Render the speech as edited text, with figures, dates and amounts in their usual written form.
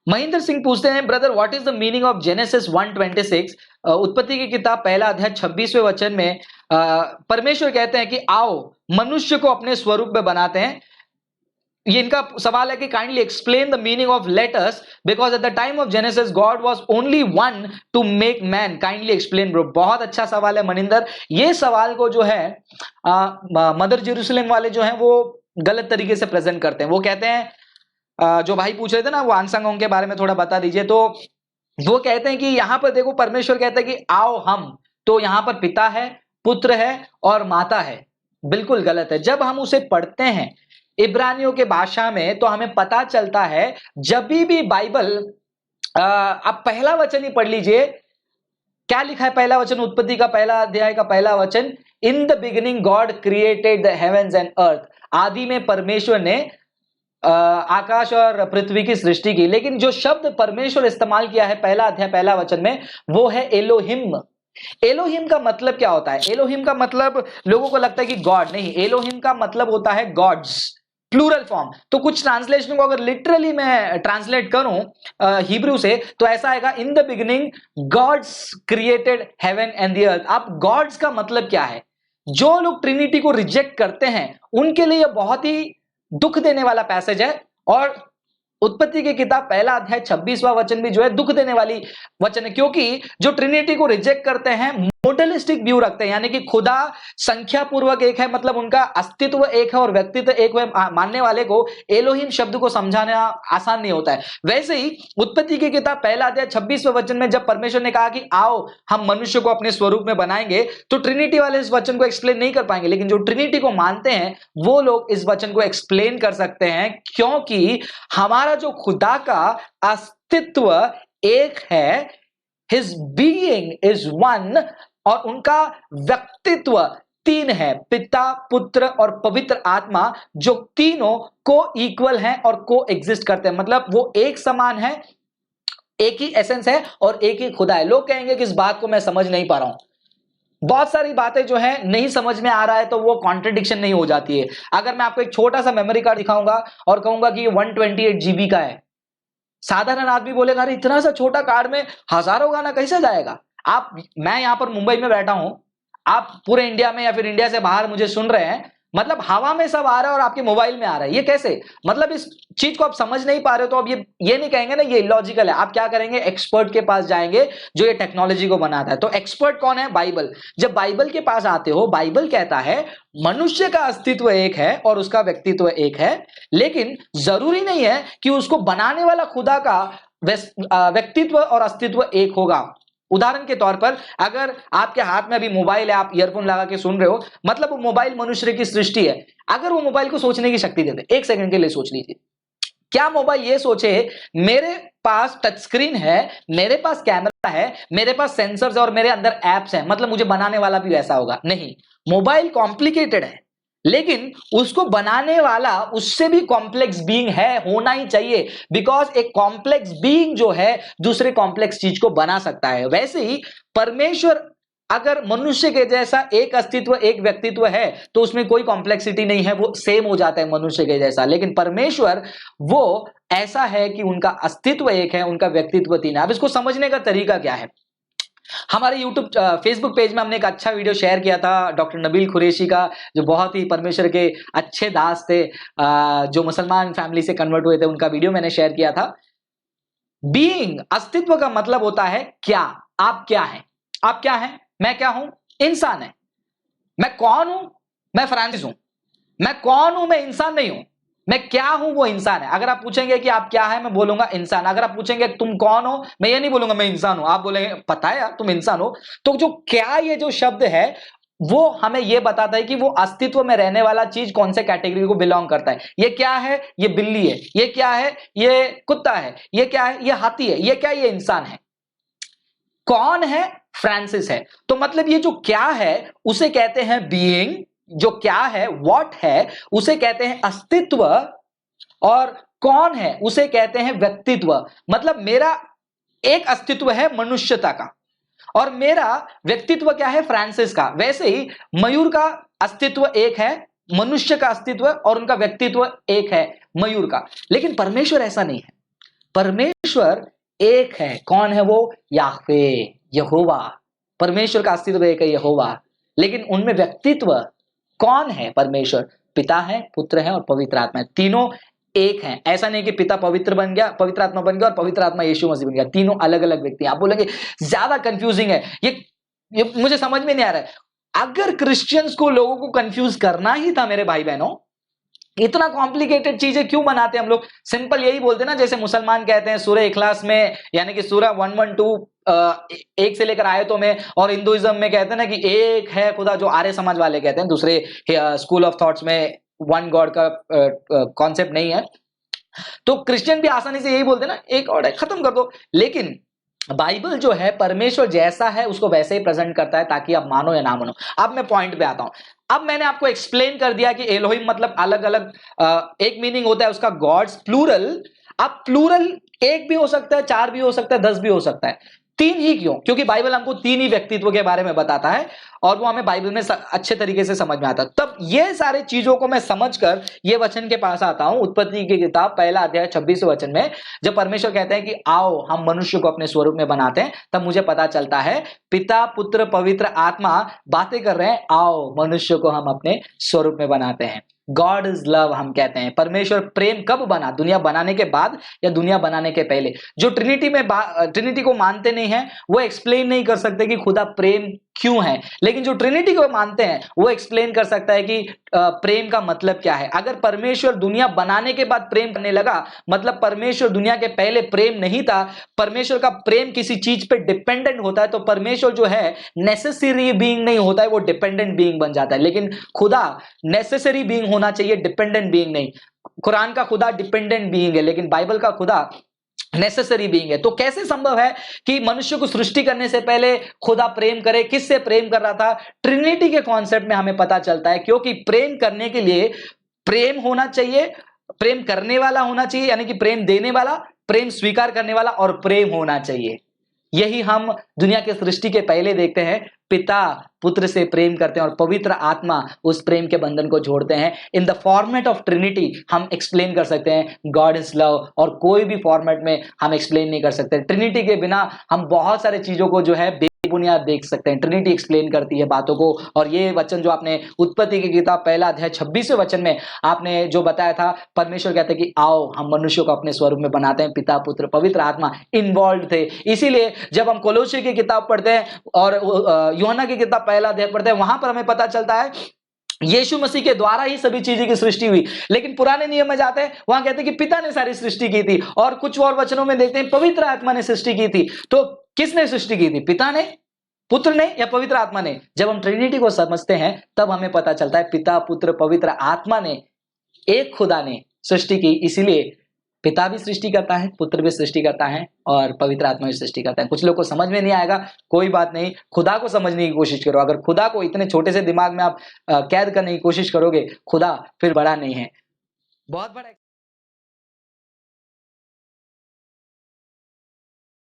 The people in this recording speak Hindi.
महेंद्र सिंह पूछते हैं, brother what is the meaning of genesis 1:26? उत्पत्ति की किताब पहला अध्याय 26वें वचन में परमेश्वर कहते हैं कि आओ मनुष्य को अपने स्वरूप में बनाते हैं। ये इनका सवाल है कि kindly explain the meaning of let us, because at the time of genesis God was only one two make man. Kindly explain bro. बहुत अच्छा सवाल है मनिंदर। ये सवाल को जो है मदर जेरूसलम वाले जो हैं वो गलत तरीके से प्रेजेंट करते हैं। वो कहते हैं, जो भाई पूछ रहे थे ना वो आंसंगों के बारे में थोड़ा बता दीजिए, तो वो कहते हैं कि यहां पर देखो परमेश्वर कहता है कि आओ हम, तो यहां पर पिता है, पुत्र है और माता है। बिल्कुल गलत है। जब हम उसे पढ़ते हैं इब्रानियों के भाषा में तो हमें पता चलता है, जब भी बाइबल, आप पहला वचन ही पढ़ लीजिए, क्या लिखा है पहला वचन, उत्पत्ति का पहला अध्याय का पहला वचन, इन the beginning God created the heavens and earth. आदि में परमेश्वर ने आकाश और पृथ्वी की सृष्टि की। लेकिन जो शब्द परमेश्वर इस्तेमाल किया है पहला अध्याय पहला वचन में, वो है एलोहिम। एलोहिम का मतलब क्या होता है? एलोहिम का मतलब लोगों को लगता है कि गॉड, नहीं, एलोहिम का मतलब होता है गॉड्स, प्लूरल फॉर्म। तो कुछ ट्रांसलेशन को अगर लिटरली मैं ट्रांसलेट करूं हिब्रू से, तो ऐसा आएगा, in the beginning gods created heaven and the earth. अब गॉड्स का मतलब क्या है? जो लोग ट्रिनिटी को रिजेक्ट करते हैं उनके लिए बहुत ही दुख देने वाला पैसेज है। और उत्पत्ति की किताब पहला अध्याय 26वां वचन भी जो है दुख देने वाली वचन है, क्योंकि जो ट्रिनिटी को रिजेक्ट करते हैं मोडलिस्टिक व्यू रखते हैं, यानी कि खुदा संख्या पूर्वक एक है, मतलब उनका अस्तित्व एक है और व्यक्तित्व एक है, मानने वाले को एलोहिम शब्द को समझाना आसान नहीं होता है। वैसे ही उत्पत्ति की किताब पहला अध्याय 26वें वचन में जब परमेश्वर ने कहा कि आओ हम मनुष्य को अपने स्वरूप में बनाएंगे, तो ट्रिनिटी वाले इस वचन को एक्सप्लेन नहीं कर पाएंगे, लेकिन जो ट्रिनिटी को मानते हैं वो लोग इस वचन को एक्सप्लेन कर सकते हैं, क्योंकि हमारा जो खुदा का अस्तित्व एक है, हिज बीइंग इज वन, और उनका व्यक्तित्व तीन है, पिता, पुत्र और पवित्र आत्मा, जो तीनों को इक्वल हैं और को एग्जिस्ट करते हैं। मतलब वो एक समान है, एक ही एसेंस है और एक ही खुदा है। लोग कहेंगे कि इस बात को मैं समझ नहीं पा रहा हूं। बहुत सारी बातें जो है नहीं समझ में आ रहा है तो वो कॉन्ट्रडिक्शन नहीं हो जाती है। अगर मैं आपको एक छोटा सा मेमोरी कार्ड दिखाऊंगा और कहूंगा कि ये 128 GB का है, साधारण आदमी बोलेगा अरे इतना सा छोटा कार्ड में हजारों गाना कैसे जाएगा? मैं यहां पर मुंबई में बैठा हूं, आप पूरे इंडिया में या फिर इंडिया से बाहर मुझे सुन रहे हैं, मतलब हवा में सब आ रहा है और आपके मोबाइल में आ रहा है, ये कैसे? मतलब इस चीज को आप समझ नहीं पा रहे हो तो अब ये नहीं कहेंगे ना ये इलॉजिकल है। आप क्या करेंगे? एक्सपर्ट के पास जाएंगे जो ये टेक्नोलॉजी को बनाता है। तो एक्सपर्ट कौन है? बाइबल। जब बाइबल के पास आते हो, बाइबल कहता है मनुष्य का अस्तित्व एक है और उसका व्यक्तित्व एक है, लेकिन जरूरी नहीं है कि उसको बनाने वाला खुदा का व्यक्तित्व और अस्तित्व एक होगा। उदाहरण के तौर पर अगर आपके हाथ में अभी मोबाइल है, आप ईयरफोन लगा के सुन रहे हो, मतलब वो मोबाइल मनुष्य की सृष्टि है। अगर वो मोबाइल को सोचने की शक्ति देते, एक सेकंड के लिए सोच लीजिए, क्या मोबाइल ये सोचे मेरे पास टच स्क्रीन है, मेरे पास कैमरा है, मेरे पास सेंसर्स है और मेरे अंदर एप्स हैं, मतलब मुझे बनाने वाला भी वैसा होगा? नहीं, मोबाइल कॉम्प्लिकेटेड है, लेकिन उसको बनाने वाला उससे भी कॉम्प्लेक्स बीइंग है, होना ही चाहिए, बिकॉज एक कॉम्प्लेक्स बीइंग जो है दूसरे कॉम्प्लेक्स चीज को बना सकता है। वैसे ही परमेश्वर अगर मनुष्य के जैसा एक अस्तित्व एक व्यक्तित्व है तो उसमें कोई कॉम्प्लेक्सिटी नहीं है, वो सेम हो जाता है मनुष्य के जैसा। लेकिन परमेश्वर वो ऐसा है कि उनका अस्तित्व एक है, उनका व्यक्तित्व तीन है। अब इसको समझने का तरीका क्या है? हमारे यूट्यूब फेसबुक पेज में हमने एक अच्छा वीडियो शेयर किया था डॉक्टर नबील कुरैशी का, जो बहुत ही परमेश्वर के अच्छे दास थे, जो मुसलमान फैमिली से कन्वर्ट हुए थे, उनका वीडियो मैंने शेयर किया था। बीइंग, अस्तित्व का मतलब होता है क्या? आप क्या हैं? आप क्या हैं? मैं क्या हूं? इंसान है। मैं कौन हूं? मैं फ्रांसिस हूं। मैं कौन हूं? मैं इंसान नहीं हूं। मैं क्या हूं? वो इंसान है। अगर आप पूछेंगे कि आप क्या है, मैं बोलूंगा इंसान। अगर आप पूछेंगे तुम कौन हो, मैं ये नहीं बोलूंगा मैं इंसान हूं, आप बोलेंगे पता है यार तुम इंसान हो। तो जो क्या, ये जो शब्द है वो हमें ये बताता है कि वो अस्तित्व में रहने वाला चीज कौन से कैटेगरी को बिलोंग करता है। ये क्या है? ये बिल्ली है। ये क्या है? ये कुत्ता है। ये क्या है? ये हाथी है। ये क्या? ये इंसान है। कौन है? फ्रांसिस है। तो मतलब ये जो क्या है उसे कहते हैं बीइंग, जो क्या है व्हाट है उसे कहते हैं अस्तित्व, और कौन है उसे कहते हैं व्यक्तित्व। मतलब मेरा एक अस्तित्व है मनुष्यता का और मेरा व्यक्तित्व क्या है? फ्रांसिस का। वैसे ही मयूर का अस्तित्व एक है, मनुष्य का अस्तित्व और उनका व्यक्तित्व एक है मयूर का। लेकिन परमेश्वर ऐसा नहीं है। परमेश्वर एक है। कौन है वो? याहवे, यहोवा। परमेश्वर का अस्तित्व एक है, यहोवा। लेकिन उनमें व्यक्तित्व कौन है? परमेश्वर पिता है, पुत्र है और पवित्र आत्मा है। तीनों एक हैं। ऐसा नहीं कि पिता पवित्र बन गया, पवित्र आत्मा बन गया और पवित्र आत्मा यीशु मसीह बन गया। तीनों अलग अलग व्यक्ति हैं। आप बोलेंगे ज्यादा कंफ्यूजिंग है ये मुझे समझ में नहीं आ रहा है। अगर क्रिश्चियंस को, लोगों को कंफ्यूज करना ही था मेरे भाई बहनों, इतना कॉम्प्लिकेटेड चीजें क्यों बनाते हैं हम लोग? सिंपल यही बोलते ना, जैसे मुसलमान कहते हैं सूरह इखलास में, यानी कि सूरह 112 एक से लेकर आयतों में, और हिंदुइज्म में कहते हैं ना कि एक है खुदा, जो आर्य समाज वाले कहते हैं। दूसरे स्कूल ऑफ थॉट्स में वन गॉड का कॉन्सेप्ट नहीं है। तो क्रिश्चियन भी आसानी से यही बोलते हैं ना, एक गॉड है, खत्म कर दो। लेकिन बाइबल जो है परमेश्वर जैसा है उसको वैसे ही प्रेजेंट करता है, ताकि आप मानो या ना मानो। अब मैं पॉइंट पे आता हूं। अब मैंने आपको एक्सप्लेन कर दिया कि एलोहिम मतलब अलग अलग, एक मीनिंग होता है उसका गॉड्स, प्लूरल। अब प्लूरल एक भी हो सकता है, चार भी हो सकता है, 10 भी हो सकता है। तीन ही क्यों? क्योंकि बाइबल हमको तीन ही व्यक्तित्व के बारे में बताता है और वो हमें बाइबल में अच्छे तरीके से समझ में आता है। तब ये सारे चीजों को मैं समझकर ये वचन के पास आता हूं, उत्पत्ति की किताब पहला अध्याय 26वें वचन में, जब परमेश्वर कहते हैं कि आओ हम मनुष्य को अपने स्वरूप में बनाते हैं, तब मुझे पता चलता है पिता, पुत्र, पवित्र आत्मा बातें कर रहे हैं, आओ मनुष्य को हम अपने स्वरूप में बनाते हैं। गॉड इज लव हम कहते हैं। परमेश्वर प्रेम कब बना? दुनिया बनाने के बाद या दुनिया बनाने के पहले? जो ट्रिनिटी को मानते नहीं है वो एक्सप्लेन नहीं कर सकते कि खुदा प्रेम क्यों है, लेकिन जो ट्रिनिटी को मानते हैं वो एक्सप्लेन कर सकता है कि प्रेम का मतलब क्या है। अगर परमेश्वर दुनिया बनाने के बाद प्रेम करने लगा, मतलब परमेश्वर दुनिया के पहले प्रेम नहीं था। परमेश्वर का प्रेम किसी चीज पे डिपेंडेंट होता है, तो परमेश्वर जो है नेसेसरी बीइंग नहीं होता है, वो डिपेंडेंट बीइंग बन जाता है। लेकिन खुदा नेसेसरी बीइंग होना चाहिए, डिपेंडेंट बीइंग नहीं। कुरान का खुदा डिपेंडेंट बीइंग है, लेकिन बाइबल का खुदा नेसेसरी बीइंग है। तो कैसे संभव है कि मनुष्य को सृष्टि करने से पहले खुदा प्रेम करे? किससे प्रेम कर रहा था? ट्रिनिटी के कॉन्सेप्ट में हमें पता चलता है, क्योंकि प्रेम करने के लिए प्रेम होना चाहिए, प्रेम करने वाला होना चाहिए, यानी कि प्रेम देने वाला, प्रेम स्वीकार करने वाला और प्रेम होना चाहिए। यही हम दुनिया के सृष्टि के पहले देखते हैं। पिता पुत्र से प्रेम करते हैं और पवित्र आत्मा उस प्रेम के बंधन को जोड़ते हैं। In the format of Trinity हम एक्सप्लेन कर सकते हैं गॉड इज लव, और कोई भी फॉर्मेट में हम एक्सप्लेन नहीं कर सकते। ट्रिनिटी के बिना हम बहुत सारे चीजों को जो है बेबुनियाद देख सकते हैं। ट्रिनिटी एक्सप्लेन करती है बातों को। और ये वचन जो आपने उत्पत्ति की किताब पहला अध्याय 26वें वचन में आपने जो बताया था, परमेश्वर कहते हैं कि आओ हम मनुष्य को अपने स्वरूप में बनाते हैं। पिता पुत्र पवित्र आत्मा इन्वॉल्व थे। इसीलिए जब हम कोलोसी की किताब पढ़ते हैं और यूहन्ना की किताब पहला अध्याय पढ़ते हैं, वहां पर हमें पता चलता है यीशु मसीह के द्वारा ही सभी चीजें की सृष्टि हुई। लेकिन पुराने नियम में जाते हैं, वहां कहते हैं कि पिता ने सारी सृष्टि की थी, और कुछ और वचनों में देखते हैं पवित्र आत्मा ने सृष्टि की थी। तो किसने सृष्टि की थी? पिता ने, पुत्र ने या पवित्र आत्मा ने? जब हम ट्रिनिटी को समझते हैं तब हमें पता चलता है पिता पुत्र पवित्र आत्मा ने, एक खुदा ने सृष्टि की। इसीलिए पिता भी सृष्टि करता है, पुत्र भी सृष्टि करता है और पवित्र आत्मा भी सृष्टि करता है। कुछ लोग को समझ में नहीं आएगा, कोई बात नहीं, खुदा को समझने की कोशिश करो। अगर खुदा को इतने छोटे से दिमाग में आप कैद करने की कोशिश करोगे, खुदा फिर बड़ा नहीं है, बहुत बड़ा